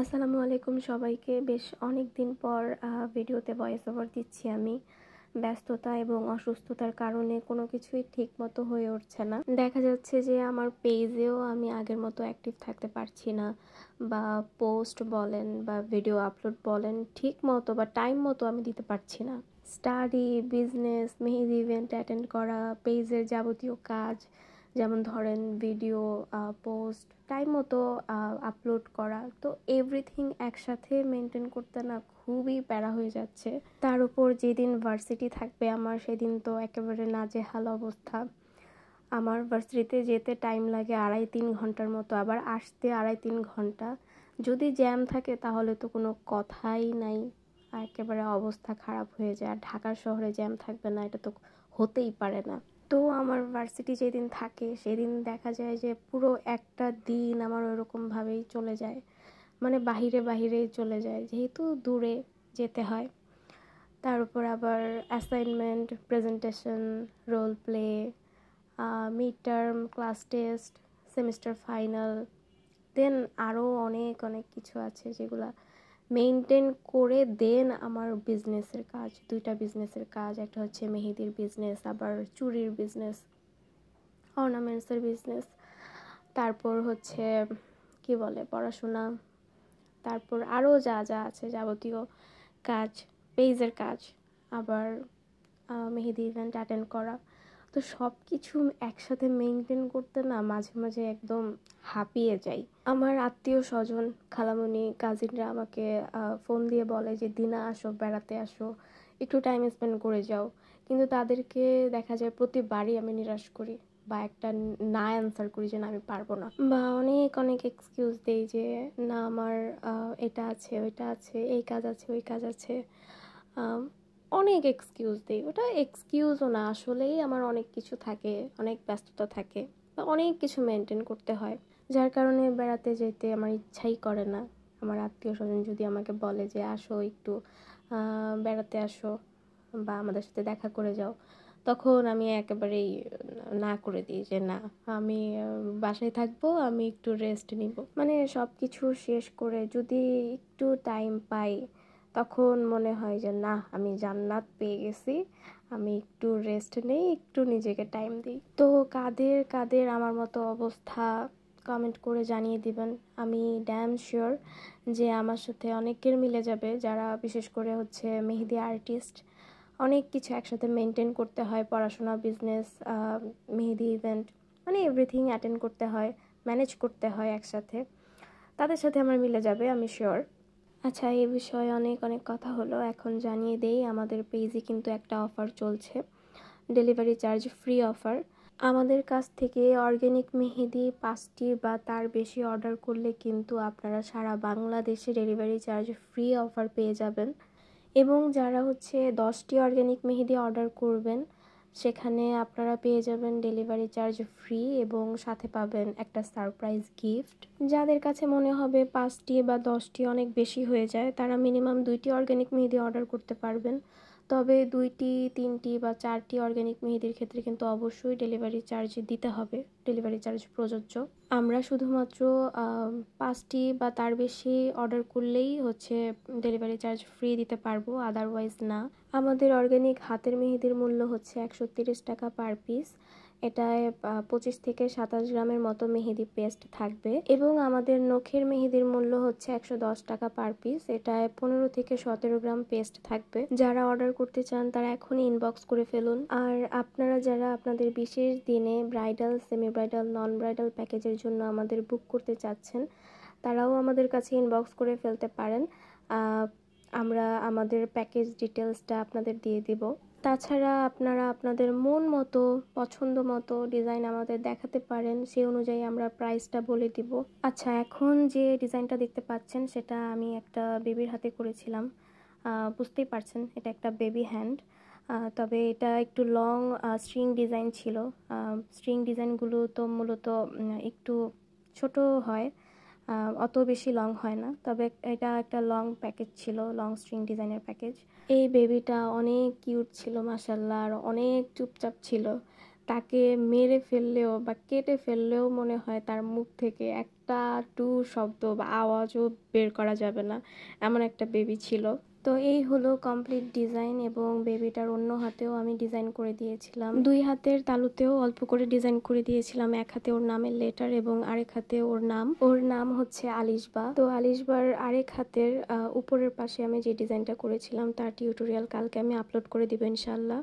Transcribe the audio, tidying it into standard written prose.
আসসালামু আলাইকুম সবাইকে। বেশ অনেক দিন পর ভিডিওতে ভয়েস ওভার দিচ্ছি আমি। ব্যস্ততা এবং অসুস্থতার কারণে কোনো কিছুই ঠিক মতো হয়ে উঠছে না। দেখা যাচ্ছে যে আমার পেজেও আমি আগের মতো অ্যাক্টিভ থাকতে পারছি না, বা পোস্ট বলেন বা ভিডিও আপলোড বলেন ঠিক মতো বা টাইম মতো আমি দিতে পারছি না। স্টাডি, বিজনেস, মেহেদি ইভেন্ট অ্যাটেন্ড করা, পেজের যাবতীয় কাজ, যেমন ধরেন ভিডিও পোস্ট টাইম মতো আপলোড করা, তো এভরিথিং একসাথে মেনটেন করতে না খুবই প্যারা হয়ে যাচ্ছে। তার উপর যেদিন ভার্সিটি থাকবে আমার, সেদিন তো একেবারে নাজেহাল অবস্থা। আমার ভার্সিটিতে যেতে টাইম লাগে 2.5-3 ঘন্টার মতো, আবার আসতে 2.5-3 ঘন্টা। যদি জ্যাম থাকে তাহলে তো কোনো কথাই নাই, একেবারে অবস্থা খারাপ হয়ে যায়। আর ঢাকার শহরে জ্যাম থাকবে না এটা তো হতেই পারে না। তো আমার ভার্সিটি যেদিন থাকে সেদিন দেখা যায় যে পুরো একটা দিন আমার ওরকমভাবেই চলে যায়, মানে বাহিরেই চলে যায়, যেহেতু দূরে যেতে হয়। তার উপর আবার assignment, presentation, role play, mid term, class test, semester final, then আরও অনেক অনেক কিছু আছে যেগুলো মেনটেন করে। দেন আমার বিজনেসের কাজ, 2টা বিজনেসের কাজ, একটা হচ্ছে মেহেদির বিজনেস, আবার চুড়ির বিজনেস, অর্নামেন্টসের বিজনেস, তারপর হচ্ছে কি বলে পড়াশোনা, তারপর আরও যা যা আছে যাবতীয় কাজ, পেজের কাজ, আবার মেহেদি ইভেন্ট অ্যাটেন্ড করা। তো সব কিছু একসাথে মেনটেন করতে না মাঝে মাঝে একদম হাঁপিয়ে যাই। আমার আত্মীয় স্বজন, খালামণি, কাজিনরা আমাকে ফোন দিয়ে বলে যে দিনা আসো, বেড়াতে আসো, একটু টাইম স্পেন্ড করে যাও। কিন্তু তাদেরকে দেখা যায় প্রতিবারই আমি নিরাশ করি, বা একটা না অ্যান্সার করি যে না আমি পারবো না, বা অনেক অনেক এক্সকিউজ দেই যে না আমার এটা আছে, ওইটা আছে, এই কাজ আছে, ওই কাজ আছে। অনেক এক্সকিউজ দিই। ওটা এক্সকিউজও না, আসলেই আমার অনেক কিছু থাকে, অনেক ব্যস্ততা থাকে, বা অনেক কিছু মেনটেন করতে হয়, যার কারণে বেড়াতে যেতে আমার ইচ্ছাই করে না। আমার আত্মীয় স্বজন যদি আমাকে বলে যে আসো একটু বেড়াতে আসো বা আমাদের সাথে দেখা করে যাও, তখন আমি একেবারেই না করে দিই যে না, আমি বাসায় থাকবো, আমি একটু রেস্ট নিব। মানে সব কিছু শেষ করে যদি একটু টাইম পাই, তখন মনে হয় যে না, আমি জান্নাত পেয়ে গেছি, আমি একটু রেস্ট নেই, একটু নিজেকে টাইম দিই। তো কাদের কাদের আমার মতো অবস্থা কমেন্ট করে জানিয়ে দিবেন। আমি ড্যাম শিওর যে আমার সাথে অনেকের মিলে যাবে, যারা বিশেষ করে হচ্ছে মেহেদি আর্টিস্ট। অনেক কিছু একসাথে মেনটেন করতে হয়, পড়াশোনা, বিজনেস, মেহেদি ইভেন্ট, মানে এভরিথিং অ্যাটেন্ড করতে হয়, ম্যানেজ করতে হয় একসাথে। তাদের সাথে আমার মিলে যাবে, আমি শিওর। আচ্ছা, এই বিষয়ে অনেক অনেক কথা হলো, এখন জানিয়ে দেই আমাদের পেজে কিন্তু একটা অফার চলছে, ডেলিভারি চার্জ ফ্রি অফার। আমাদের কাছ থেকে অর্গ্যানিক মেহেদি 5টি বা তার বেশি অর্ডার করলে কিন্তু আপনারা সারা বাংলাদেশে ডেলিভারি চার্জ ফ্রি অফার পেয়ে যাবেন। এবং যারা হচ্ছে 10টি অর্গ্যানিক মেহেদি অর্ডার করবেন, সেখানে আপনারা পেয়ে যাবেন ডেলিভারি চার্জ ফ্রি এবং সাথে পাবেন একটা সারপ্রাইজ গিফট। যাদের কাছে মনে হবে 5টি বা 10টি অনেক বেশি হয়ে যায়, তারা মিনিমাম 2টি অর্গ্যানিক মেহেদি অর্ডার করতে পারবেন। তবে 2টি, 3টি বা 4টি অর্গ্যানিক মেহেদির ক্ষেত্রে কিন্তু অবশ্যই ডেলিভারি চার্জ দিতে হবে, ডেলিভারি চার্জ প্রযোজ্য। আমরা শুধুমাত্র 5টি বা তার বেশি অর্ডার করলেই হচ্ছে ডেলিভারি চার্জ ফ্রি দিতে পারবো, আদারওয়াইজ না। আমাদের অর্গ্যানিক হাতের মেহেদির মূল্য হচ্ছে 130 টাকা পার পিস। এটায় 25 থেকে 27 গ্রামের মতো মেহেদি পেস্ট থাকবে। এবং আমাদের নখের মেহেদির মূল্য হচ্ছে 110 টাকা পার পিস। এটায় 15 থেকে 17 গ্রাম পেস্ট থাকবে। যারা অর্ডার করতে চান তারা এখনই ইনবক্স করে ফেলুন। আর আপনারা যারা আপনাদের বিশেষ দিনে ব্রাইডাল, সেমি ব্রাইডাল, নন ব্রাইডাল প্যাকেজের জন্য আমাদের বুক করতে চাচ্ছেন, তারাও আমাদের কাছে ইনবক্স করে ফেলতে পারেন। আমরা আমাদের প্যাকেজ ডিটেলসটা আপনাদের দিয়ে দিব। তাছাড়া আপনারা আপনাদের মন মতো, পছন্দ মতো ডিজাইন আমাদের দেখাতে পারেন, সেই অনুযায়ী আমরা প্রাইসটা বলে দিব। আচ্ছা, এখন যে ডিজাইনটা দেখতে পাচ্ছেন সেটা আমি একটা বেবির হাতে করেছিলাম। বুঝতেই পারছেন এটা একটা বেবি হ্যান্ড, তবে এটা একটু লং স্ট্রিং ডিজাইন ছিল। স্ট্রিং ডিজাইনগুলো তো মূলত একটু ছোট হয়, অত বেশি লং হয় না, তবে এটা একটা লং প্যাকেজ ছিল, লং স্ট্রিং ডিজাইনের প্যাকেজ। এই বেবিটা অনেক কিউট ছিল মাশাআল্লাহ, আর অনেক চুপচাপ ছিল। তাকে মেরে ফেললেও বা কেটে ফেললেও মনে হয় তার মুখ থেকে একটা টু শব্দ বা আওয়াজও বের করা যাবে না, এমন একটা বেবি ছিল। তো এই হলো কমপ্লিট ডিজাইন, এবং বেবিটার অন্য হাতেও আমি ডিজাইন করে দিয়েছিলাম। 2 হাতের তালুতেও অল্প করে ডিজাইন করে দিয়েছিলাম। এক হাতে ওর নামের লেটার এবং আরেক হাতে ওর নাম হচ্ছে আলিশবা। তো আলিশবার আরেক হাতের উপরের পাশে আমি যে ডিজাইনটা করেছিলাম তার টিউটোরিয়াল কালকে আমি আপলোড করে দিব ইনশাল্লাহ।